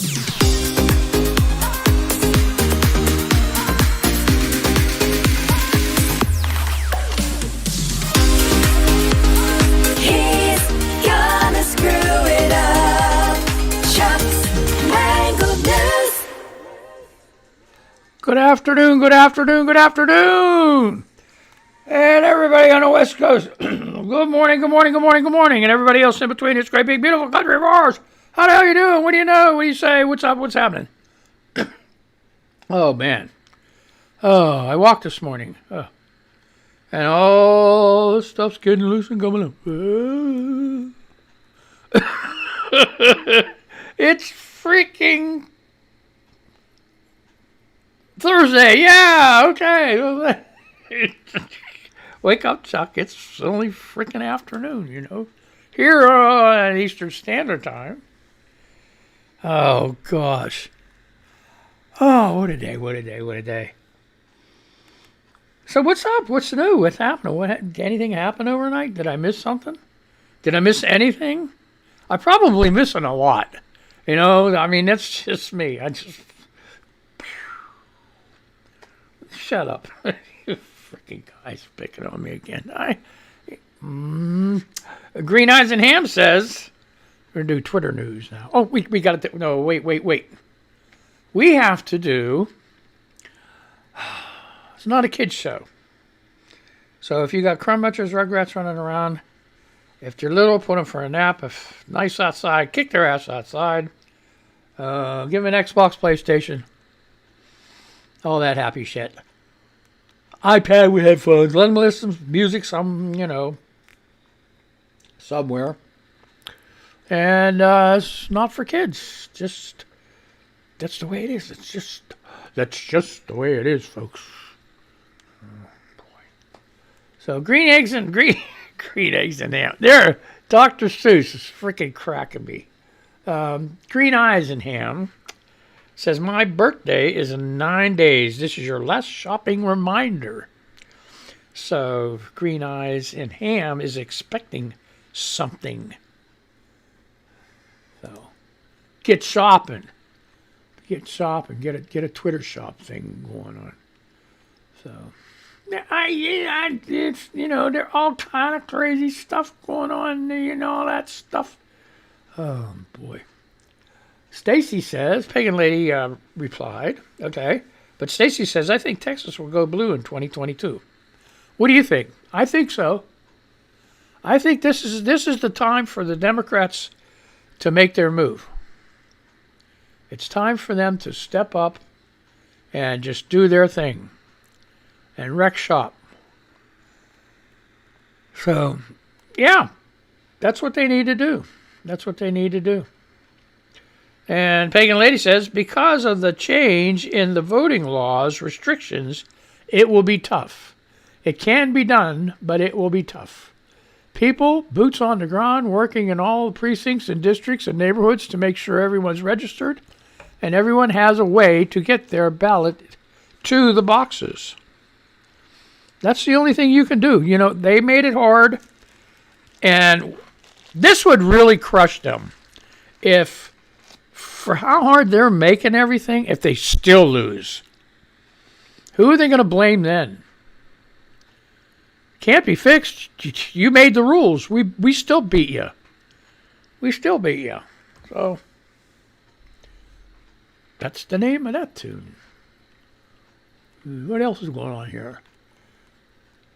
Good afternoon, good afternoon, good afternoon. And everybody on the West Coast, good morning, good morning, good morning, good morning. And everybody else in between this great big beautiful country of ours. How the hell you doing? What do you know? What do you say? What's up? What's happening? Oh, man. Oh, I walked this morning. Oh. And all the stuff's getting loose and coming up. It's freaking Thursday. Yeah, okay. Wake up, Chuck. It's only freaking afternoon, you know. Here at Eastern Standard Time. Oh, gosh. Oh, what a day, what a day, what a day. So what's up? What's new? What's happening? Anything happen overnight? Did I miss something? Did I miss anything? I'm probably missing a lot. You know, I mean, that's just me. Shut up. You freaking guys picking on me again. Green Eyes and Ham says, we're going to do Twitter news now. Oh, we got to, no, wait. We have to do, it's not a kid's show. So if you got crumb munchers, rugrats running around, if you're little, put them for a nap. If nice outside, kick their ass outside. Give them an Xbox, PlayStation. All that happy shit. iPad with headphones. Let them listen to music somewhere. And it's not for kids. Just, that's the way it is. That's just the way it is, folks. Oh, boy. So green eggs and ham. There, Dr. Seuss is freaking cracking me. Green Eyes and Ham says, my birthday is in 9 days. This is your last shopping reminder. So Green Eyes and Ham is expecting something. So get shopping. Get a Twitter shop thing going on. So it's, there are all kind of crazy stuff going on, all that stuff. Oh boy. Stacy says, Pagan Lady replied, okay, but Stacy says, I think Texas will go blue in 2022. What do you think? I think so. I think this is the time for the Democrats to make their move. It's time for them to step up and just do their thing and wreck shop. So, yeah, that's what they need to do. And Pagan Lady says, because of the change in the voting laws restrictions, it will be tough. It can be done, but it will be tough. People, boots on the ground, working in all the precincts and districts and neighborhoods to make sure everyone's registered and everyone has a way to get their ballot to the boxes. That's the only thing you can do. They made it hard, and this would really crush them if, for how hard they're making everything, if they still lose. Who are they going to blame then? Can't be fixed. You made the rules. We still beat you. So that's the name of that tune. What else is going on here?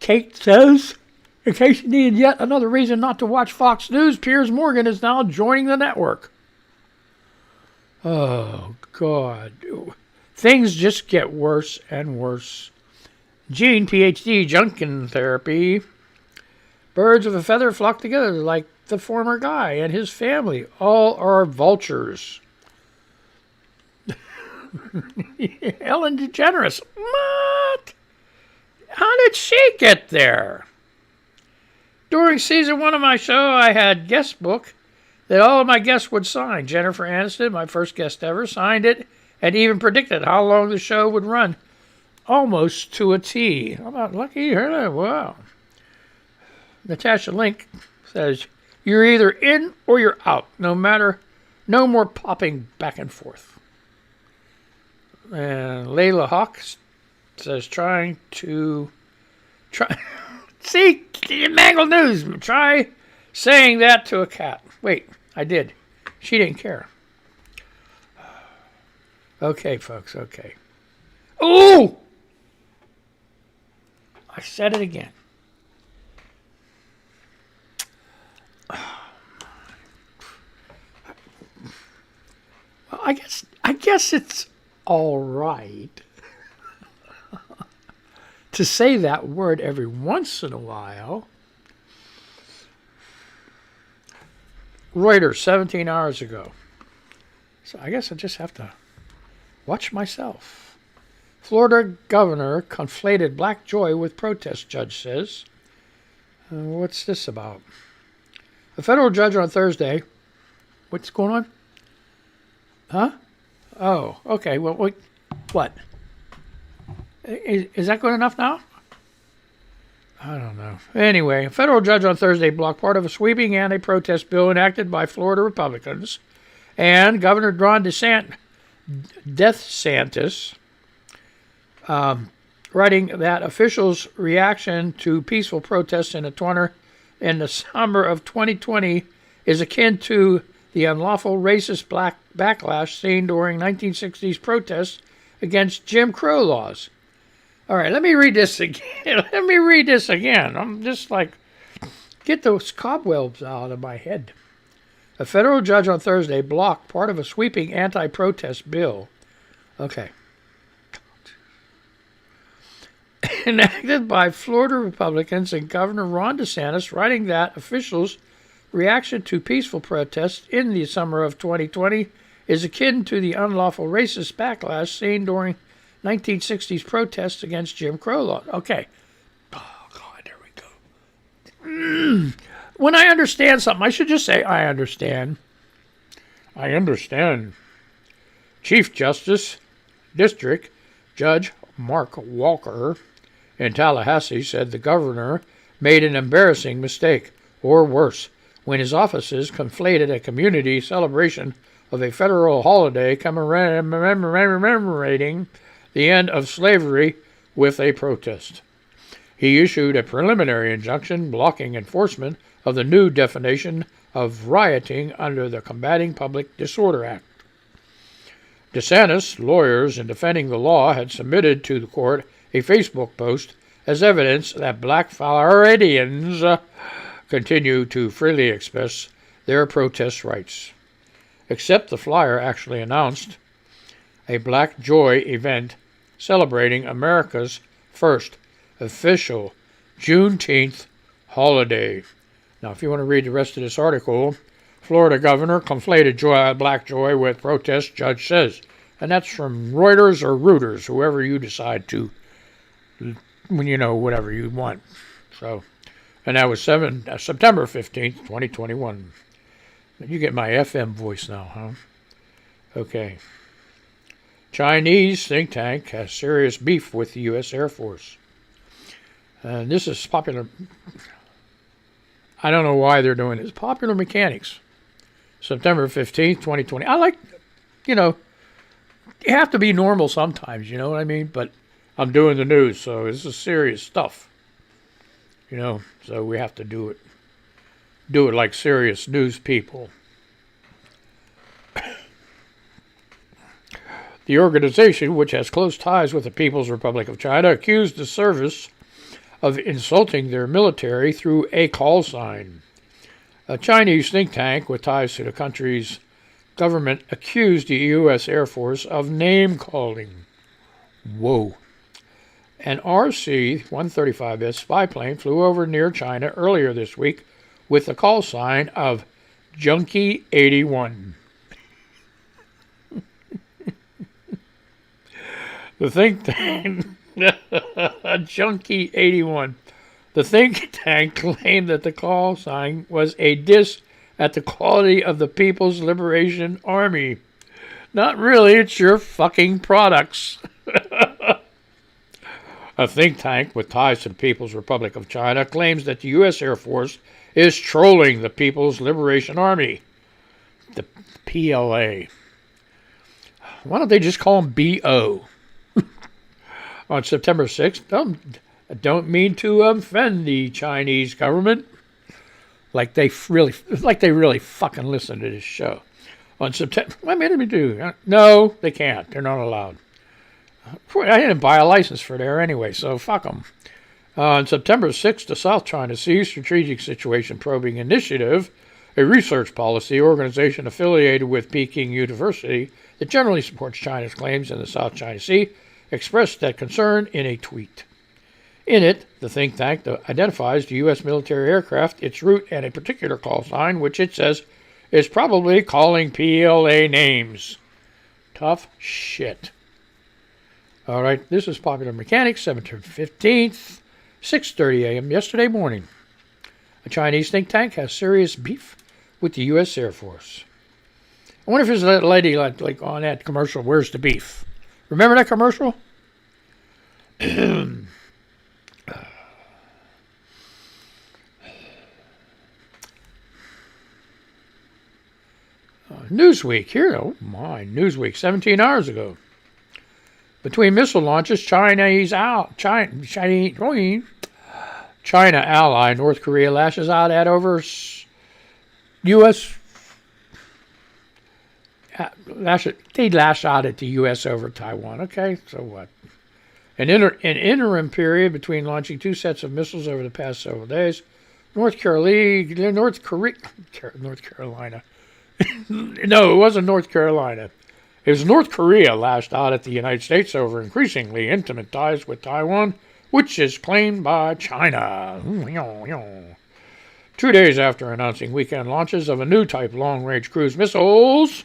Kate says, in case you needed yet another reason not to watch Fox News, Piers Morgan is now joining the network. Oh, God. Things just get worse and worse. Gene, PhD, Junkin therapy. Birds of a feather flock together like the former guy and his family. All are vultures. Ellen DeGeneres. What? How did she get there? During season 1 of my show, I had guest book that all of my guests would sign. Jennifer Aniston, my first guest ever, signed it and even predicted how long the show would run. Almost to a T. How about lucky her? Wow. Natasha Link says, you're either in or you're out. No matter No more popping back and forth. And Layla Hawk says try see, Mangled News, try saying that to a cat. Wait, I did. She didn't care. Okay, folks, okay. Ooh! I said it again. Well, I guess it's all right to say that word every once in a while. Reuters, 17 hours ago. So I guess I just have to watch myself. Florida governor conflated black joy with protest, judge says. What's this about? A federal judge on Thursday. What's going on? Huh? Oh, okay. Well, what? Is that good enough now? I don't know. Anyway, a federal judge on Thursday blocked part of a sweeping anti-protest bill enacted by Florida Republicans and Governor Ron DeSantis, writing that officials' reaction to peaceful protests in the summer of 2020 is akin to the unlawful racist black backlash seen during 1960s protests against Jim Crow laws. All right, let me read this again. I'm just like, get those cobwebs out of my head. A federal judge on Thursday blocked part of a sweeping anti-protest bill. Okay. Enacted by Florida Republicans and Governor Ron DeSantis, writing that officials' reaction to peaceful protests in the summer of 2020 is akin to the unlawful racist backlash seen during 1960s protests against Jim Crow law. Okay. Oh, God, there we go. When I understand something, I should just say, I understand. I understand. Chief Justice District Judge Mark Walker in Tallahassee said the governor made an embarrassing mistake, or worse, when his offices conflated a community celebration of a federal holiday commemorating the end of slavery with a protest. He issued a preliminary injunction blocking enforcement of the new definition of rioting under the Combating Public Disorder Act. DeSantis' lawyers in defending the law had submitted to the court a Facebook post as evidence that black Floridians continue to freely express their protest rights. Except the flyer actually announced a Black Joy event celebrating America's first official Juneteenth holiday. Now, if you want to read the rest of this article, Florida governor conflated black joy with protest, judge says. And that's from Reuters or Reuters, whoever you decide to, whatever you want. So, and that was September 15th, 2021. You get my FM voice now, huh? Okay. Chinese think tank has serious beef with the U.S. Air Force. And this is popular. I don't know why they're doing this. Popular Mechanics, September 15th, 2020. I like, you have to be normal sometimes, you know what I mean? But I'm doing the news, so this is serious stuff. So we have to do it like serious news people. The organization, which has close ties with the People's Republic of China, accused the service of insulting their military through a call sign. A Chinese think tank with ties to the country's government accused the U.S. Air Force of name-calling. Whoa. An RC-135S spy plane flew over near China earlier this week with the call sign of Junkie 81. The think tank, Junkie 81. The think tank claimed that the call sign was a diss at the quality of the People's Liberation Army. Not really, it's your fucking products. A think tank with ties to the People's Republic of China claims that the U.S. Air Force is trolling the People's Liberation Army. The PLA. Why don't they just call them BO? On September 6th, don't mean to offend the Chinese government. Like they really fucking listen to this show. On September, what made me do? No, they can't. They're not allowed. I didn't buy a license for there anyway, so fuck them. On September 6th, the South China Sea Strategic Situation Probing Initiative, a research policy organization affiliated with Peking University that generally supports China's claims in the South China Sea, expressed that concern in a tweet. In it, the think tank identifies the U.S. military aircraft, its route, and a particular call sign, which it says is probably calling PLA names. Tough shit. All right, this is Popular Mechanics, September 15th, 6:30 a.m. yesterday morning. A Chinese think tank has serious beef with the U.S. Air Force. I wonder if there's that lady like on that commercial, Where's the Beef? Remember that commercial? Newsweek here. Oh my, Newsweek, 17 hours ago. Between missile launches, China ally North Korea lashes out at over U.S. They lash out at the U.S. over Taiwan. Okay, so what? An interim period between launching two sets of missiles over the past several days. North Carolina. No, it wasn't North Carolina. It was North Korea lashed out at the United States over increasingly intimate ties with Taiwan, which is claimed by China. 2 days after announcing weekend launches of a new type long-range cruise missiles,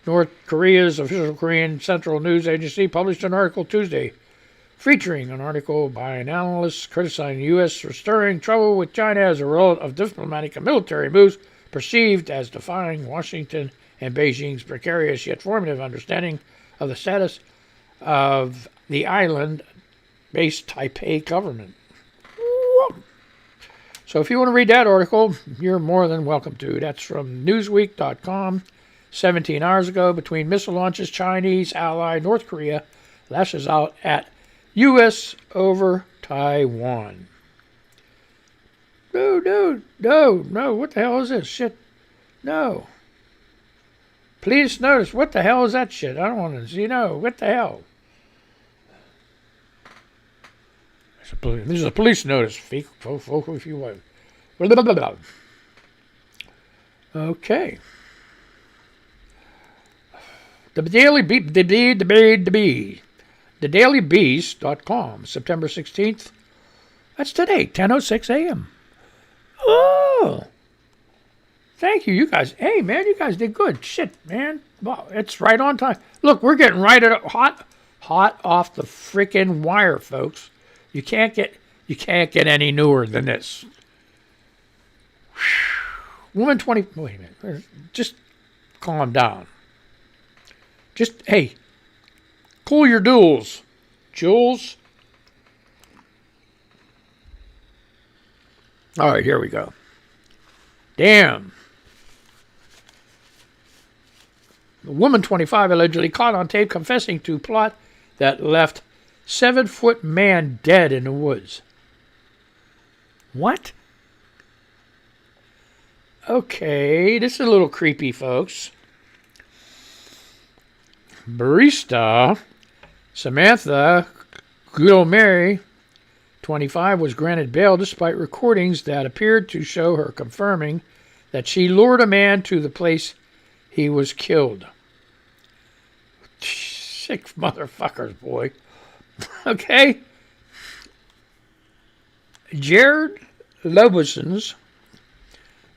North Korea's official Korean Central News Agency published an article Tuesday featuring an article by an analyst criticizing the U.S. for stirring trouble with China as a result of diplomatic and military moves perceived as defying Washington and Beijing's precarious yet formative understanding of the status of the island-based Taipei government. So if you want to read that article, you're more than welcome to. That's from Newsweek.com. 17 hours ago, between missile launches, Chinese ally North Korea lashes out at U.S. over Taiwan. No, what the hell is this shit? No. Please notice, what the hell is that shit? I don't want to see, no, what the hell? This is a police notice, if you want. Okay. TheDailyBeast.com, September 16th. That's today, 10:06 a.m. Oh, thank you, you guys. Hey, man, you guys did good. Shit, man. Wow, it's right on time. Look, we're getting right at it, hot off the freaking wire, folks. You can't get any newer than this. Woman 20. Wait a minute. Just calm down. Just, hey, cool your duels, Jules. All right, here we go. Damn. The woman 25 allegedly caught on tape confessing to plot that left 7-foot man dead in the woods. What? Okay, this is a little creepy, folks. Barista Samantha Guilmeri, 25, was granted bail despite recordings that appeared to show her confirming that she lured a man to the place he was killed. Sick motherfuckers, boy. Okay. Jared Loboson's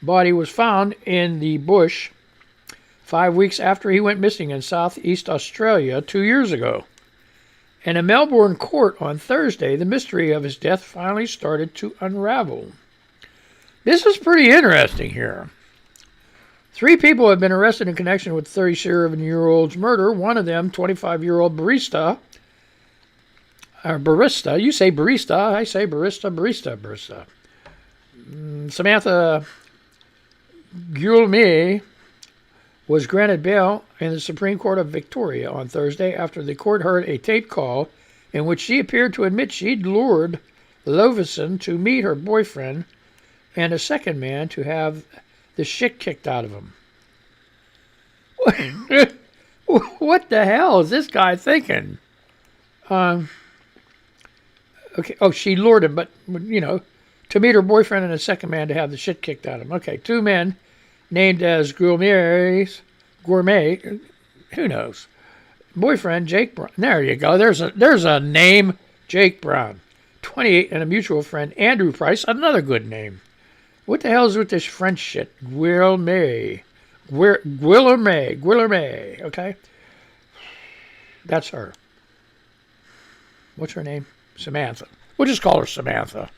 body was found in the bush 5 weeks after he went missing in Southeast Australia 2 years ago. In a Melbourne court on Thursday, the mystery of his death finally started to unravel. This is pretty interesting here. 3 people have been arrested in connection with the 37-year-old's murder. One of them, 25-year-old barista. You say barista, I say barista. Samantha Guilmeri was granted bail in the Supreme Court of Victoria on Thursday after the court heard a tape call in which she appeared to admit she'd lured Lovison to meet her boyfriend and a second man to have the shit kicked out of him. What the hell is this guy thinking? Okay. Oh, she lured him, but, to meet her boyfriend and a second man to have the shit kicked out of him. Okay, two men named as Gourmet, who knows? Boyfriend, Jake Brown. There you go. There's a name, Jake Brown. 28, and a mutual friend, Andrew Price, another good name. What the hell is with this French shit? Guillerme, okay? That's her. What's her name? Samantha. We'll just call her Samantha.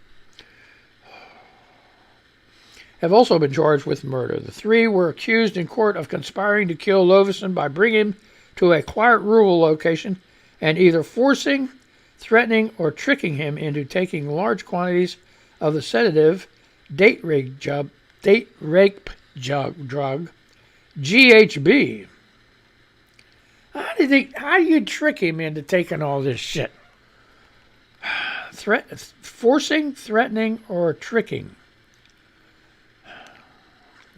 Have also been charged with murder. The three were accused in court of conspiring to kill Lovison by bringing him to a quiet rural location and either forcing, threatening, or tricking him into taking large quantities of the sedative date rape drug, GHB. How do you trick him into taking all this shit? Forcing, threatening, or tricking.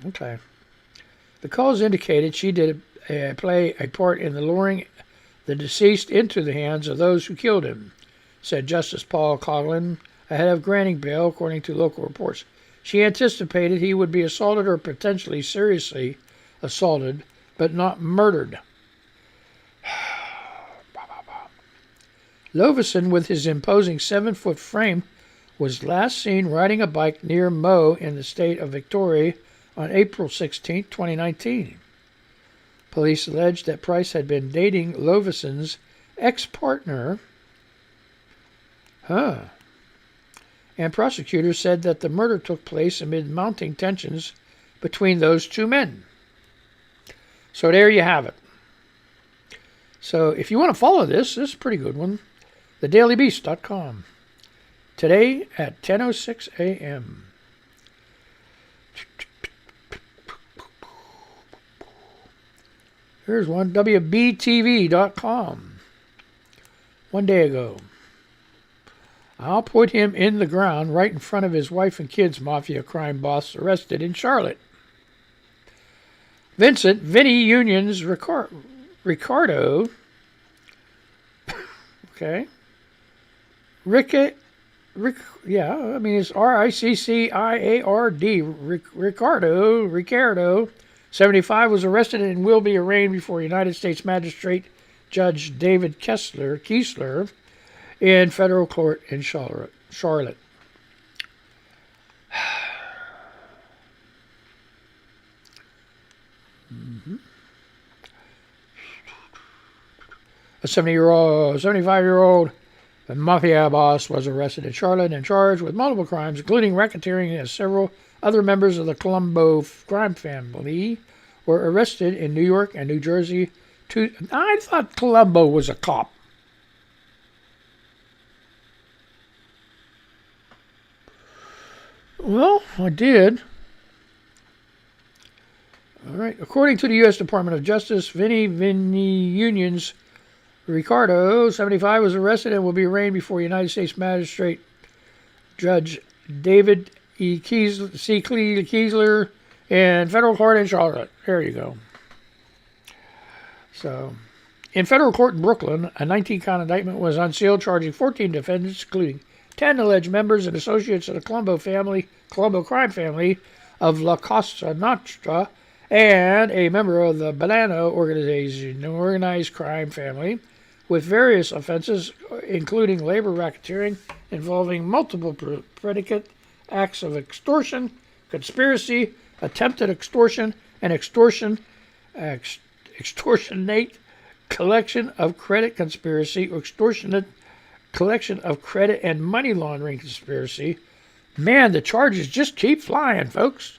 Okay. The calls indicated she did play a part in the luring the deceased into the hands of those who killed him, said Justice Paul Coughlin, ahead of granting bail, according to local reports. She anticipated he would be assaulted or potentially seriously assaulted, but not murdered. Lovison, with his imposing 7-foot frame, was last seen riding a bike near Moe in the state of Victoria on April 16, 2019. Police alleged that Price had been dating Lovison's ex-partner. And prosecutors said that the murder took place amid mounting tensions between those two men. So there you have it. So if you want to follow this is a pretty good one. TheDailyBeast.com. Today at 10:06 a.m. Here's one, WBTV.com. 1 day ago. I'll put him in the ground right in front of his wife and kids, mafia crime boss arrested in Charlotte. Vinny Union's Ricardo. Okay. It's Riccciard. Ricardo, 75, was arrested and will be arraigned before United States Magistrate Judge David Kiesler in federal court in Charlotte. A 75-year-old mafia boss was arrested in Charlotte and charged with multiple crimes, including racketeering, as several other members of the Colombo crime family were arrested in New York and New Jersey. I thought Colombo was a cop. Well, I did. All right. According to the U.S. Department of Justice, Vinny Unions Ricardo, 75, was arrested and will be arraigned before United States Magistrate Judge David Kiesler in federal court in Charlotte. There you go. So, in federal court in Brooklyn, a 19-count indictment was unsealed, charging 14 defendants, including 10 alleged members and associates of the Colombo crime family of La Cosa Nostra, and a member of the Banano organized crime family, with various offenses, including labor racketeering, involving multiple predicate acts of extortion, conspiracy, attempted extortion, and extortionate collection of credit conspiracy, or extortionate collection of credit and money laundering conspiracy. Man, the charges just keep flying, folks.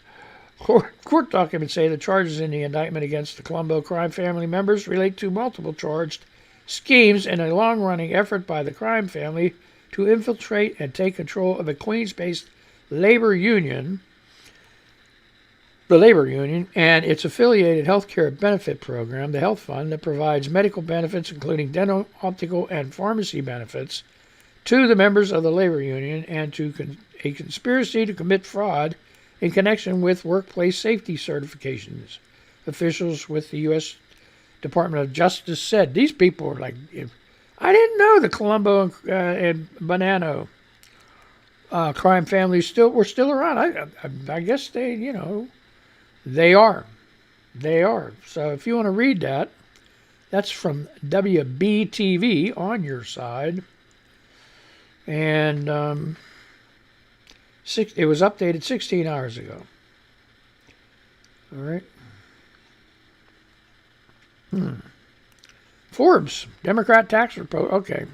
Court documents say the charges in the indictment against the Colombo crime family members relate to multiple charged schemes in a long-running effort by the crime family to infiltrate and take control of a Queens-based labor union. the labor union, and its affiliated health care benefit program, the Health Fund, that provides medical benefits, including dental, optical, and pharmacy benefits, to the members of the labor union, and to a conspiracy to commit fraud in connection with workplace safety certifications. Officials with the U.S. Department of Justice said these people are like, I didn't know the Colombo and Bonanno crime families were still around. I guess they are. They are. So if you want to read that, that's from WBTV on your side. And it was updated 16 hours ago. All right. Forbes, Democrat tax proposal. Okay.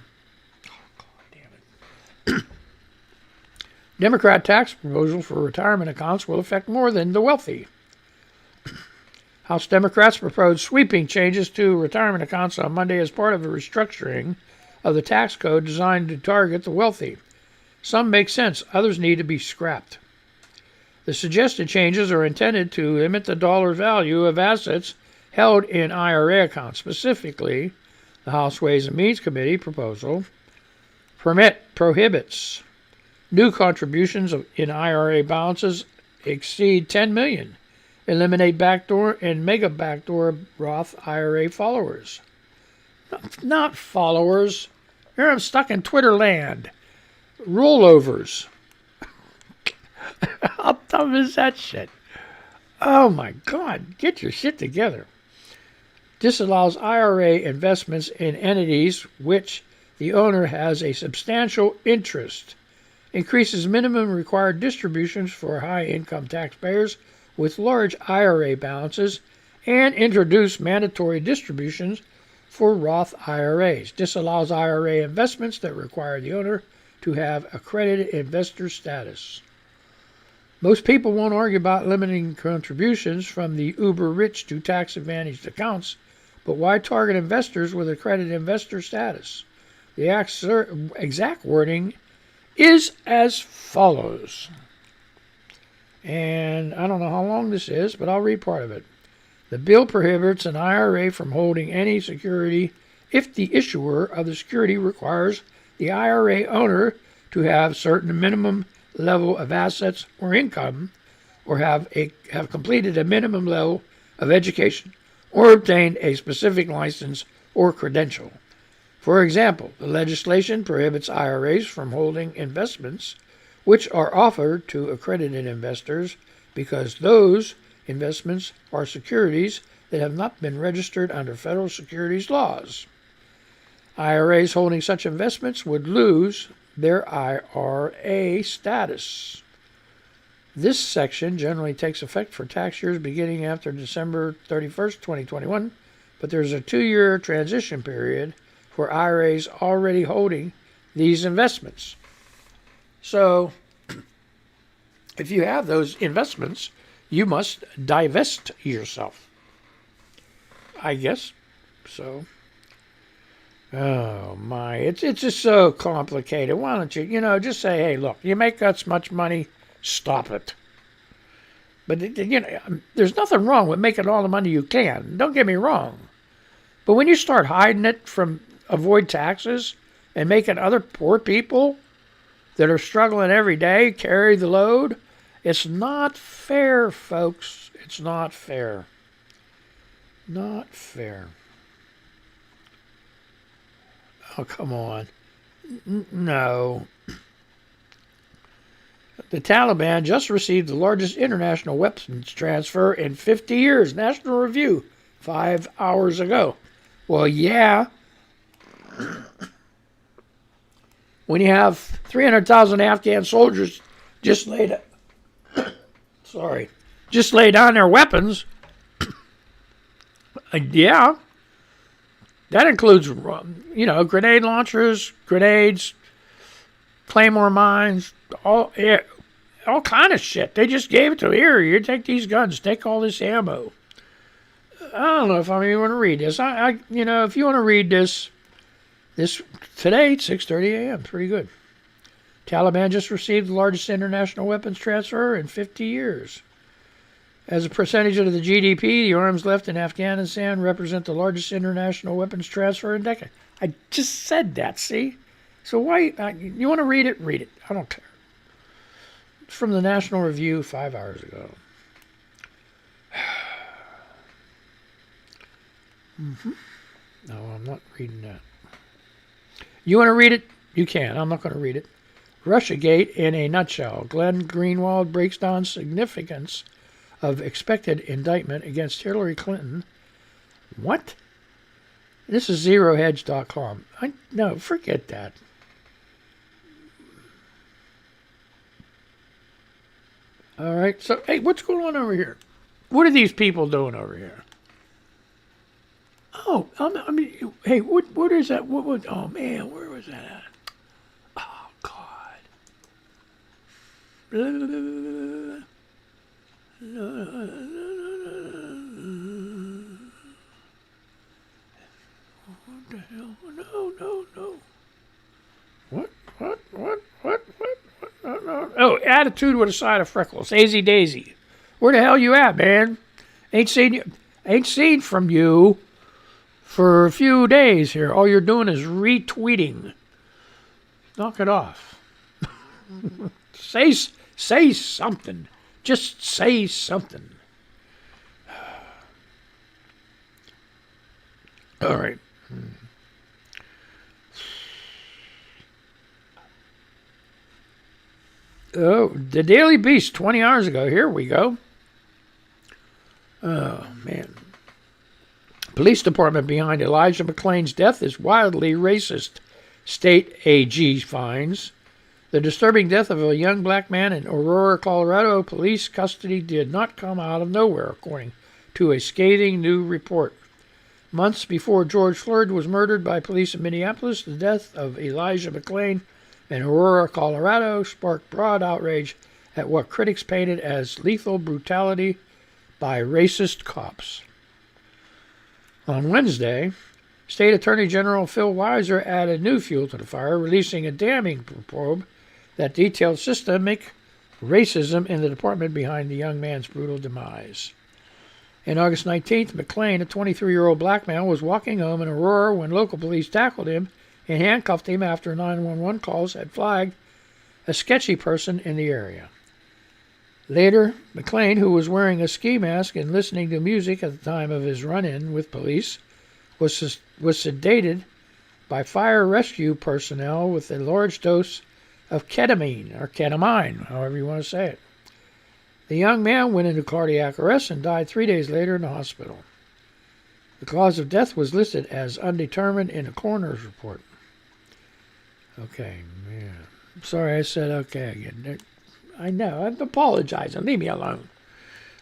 Oh, God damn it. Democrat tax proposal for retirement accounts will affect more than the wealthy. House Democrats proposed sweeping changes to retirement accounts on Monday as part of a restructuring of the tax code designed to target the wealthy. Some make sense, others need to be scrapped. The suggested changes are intended to limit the dollar value of assets held in IRA accounts. Specifically, the House Ways and Means Committee proposal prohibits new contributions in IRA balances exceed $10 million. Eliminate backdoor and mega backdoor Roth IRA followers. Not followers. Here I'm stuck in Twitter land. Rollovers. How dumb is that shit? Oh my God. Get your shit together. Disallows IRA investments in entities which the owner has a substantial interest. Increases minimum required distributions for high-income taxpayers with large IRA balances, and introduce mandatory distributions for Roth IRAs. Disallows IRA investments that require the owner to have accredited investor status. Most people won't argue about limiting contributions from the uber-rich to tax-advantaged accounts, but why target investors with accredited investor status? The exact wording is as follows. And I don't know how long this is, but I'll read part of it. The bill prohibits an IRA from holding any security if the issuer of the security requires the IRA owner to have certain minimum level of assets or income, or have completed a minimum level of education, or obtained a specific license or credential. For example, the legislation prohibits IRAs from holding investments which are offered to accredited investors because those investments are securities that have not been registered under federal securities laws. IRAs holding such investments would lose their IRA status. This section generally takes effect for tax years beginning after December 31st, 2021, but there's a 2-year transition period for IRAs already holding these investments. So, if you have those investments, you must divest yourself. I guess so. Oh my, it's just so complicated. Why don't you, just say, hey, look, you make that much money, stop it. But, there's nothing wrong with making all the money you can. Don't get me wrong. But when you start hiding it from avoid taxes and making other poor people that are struggling every day carry the load, it's not fair, folks. It's not fair. Not fair. Oh, come on. No. The Taliban just received the largest international weapons transfer in 50 years. National Review, 5 hours ago. Well, yeah. When you have 300,000 Afghan soldiers just lay down their weapons, yeah, that includes, grenade launchers, grenades, claymore mines, all kind of shit. They just gave it to here. You take these guns, take all this ammo. I don't know if I'm even going to read this. If you want to read this today, 6:30 a.m. Pretty good. Taliban just received the largest international weapons transfer in 50 years. As a percentage of the GDP, the arms left in Afghanistan represent the largest international weapons transfer in decades. I just said that, see? So why, you want to read it? Read it. I don't care. It's from the National Review 5 hours ago. No, I'm not reading that. You want to read it? You can. I'm not going to read it. Russiagate in a nutshell. Glenn Greenwald breaks down significance of expected indictment against Hillary Clinton. What? This is zerohedge.com. No, forget that. All right. So, hey, what's going on over here? What are these people doing over here? Oh, I mean, hey, what is that? What was? Oh man, where was that at? Oh God. What the hell? No. What? No. Oh, attitude with a side of freckles. Hazy Daisy. Where the hell you at, man? Ain't seen from you for a few days here. All you're doing is retweeting. Knock it off. Say something. Just say something. All right. Oh, the Daily Beast 20 hours ago. Here we go. Oh, man. Police department behind Elijah McClain's death is wildly racist, state AG finds. The disturbing death of a young black man in Aurora, Colorado, police custody did not come out of nowhere, according to a scathing new report. Months before George Floyd was murdered by police in Minneapolis, the death of Elijah McClain in Aurora, Colorado, sparked broad outrage at what critics painted as lethal brutality by racist cops. On Wednesday, State Attorney General Phil Weiser added new fuel to the fire, releasing a damning probe that detailed systemic racism in the department behind the young man's brutal demise. On August 19th, McClain, a 23-year-old black man, was walking home in Aurora when local police tackled him and handcuffed him after 911 calls had flagged a sketchy person in the area. Later, McClain, who was wearing a ski mask and listening to music at the time of his run-in with police, was sedated by fire rescue personnel with a large dose of ketamine, or ketamine, however you want to say it. The young man went into cardiac arrest and died 3 days later in the hospital. The cause of death was listed as undetermined in a coroner's report. Okay, man. I'm sorry I said okay again. I know, I'm apologizing. Leave me alone.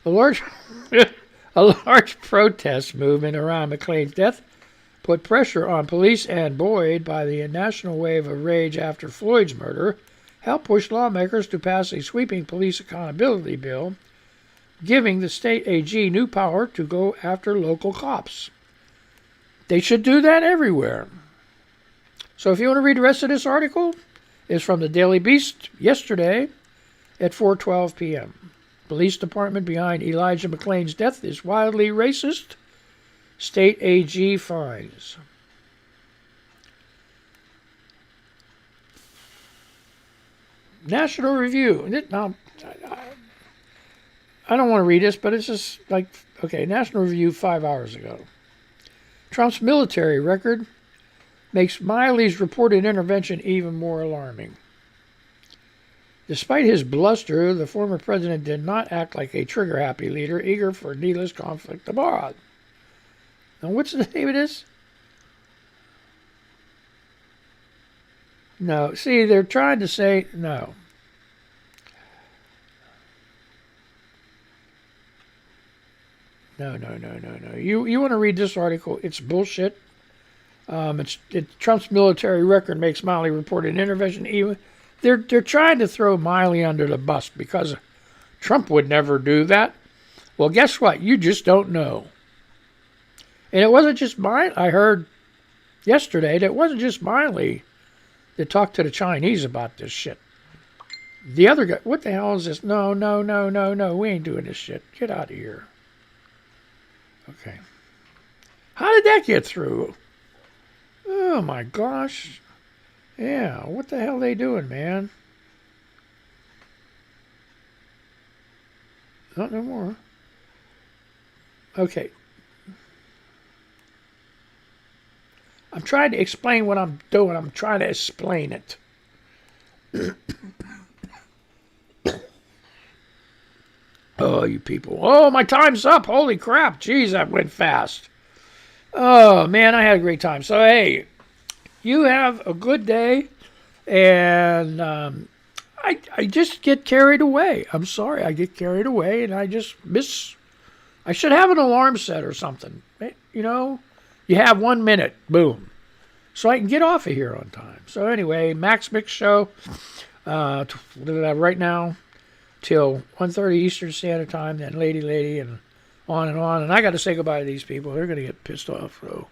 A large protest movement around McClain's death put pressure on police and, buoyed by the national wave of rage after Floyd's murder, helped push lawmakers to pass a sweeping police accountability bill, giving the state AG new power to go after local cops. They should do that everywhere. So if you want to read the rest of this article, it's from the Daily Beast yesterday at 4:12 p.m. Police department behind Elijah McClain's death is wildly racist, state AG finds. National Review. Now, I don't want to read this, but it's just like, okay, National Review 5 hours ago. Trump's military record makes Miley's reported intervention even more alarming. Despite his bluster, the former president did not act like a trigger-happy leader eager for needless conflict abroad. Now, what's the name of this? No, see, they're trying to say no. No. You want to read this article? It's bullshit. Trump's military record makes Miley report an intervention even. They're trying to throw Miley under the bus because Trump would never do that. Well, guess what? You just don't know. And it wasn't just Miley. I heard yesterday that it wasn't just Miley that talked to the Chinese about this shit. The other guy, what the hell is this? No, no, no, no, no. We ain't doing this shit. Get out of here. Okay. How did that get through? Oh my gosh. Yeah, what the hell are they doing, man? Not no more. Okay. I'm trying to explain what I'm doing. I'm trying to explain it. Oh, you people. Oh, my time's up. Holy crap. Jeez, that went fast. Oh, man, I had a great time. So, hey, you have a good day. And I just get carried away. I'm sorry. I get carried away, and I just miss. I should have an alarm set or something. You know, you have 1 minute. Boom. So I can get off of here on time. So, anyway, Max Mix Show right now till 1:30 Eastern Standard Time, then Lady, and on and on. And I got to say goodbye to these people. They're going to get pissed off. So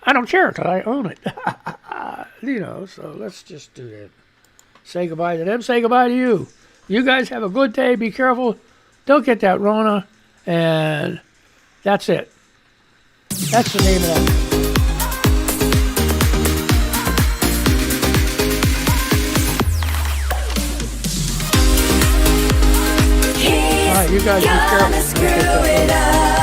I don't care because I own it. You know, so let's just do that. Say goodbye to them. Say goodbye to you. You guys have a good day. Be careful. Don't get that Rona. And that's it. That's the name of that. All right, you guys be careful.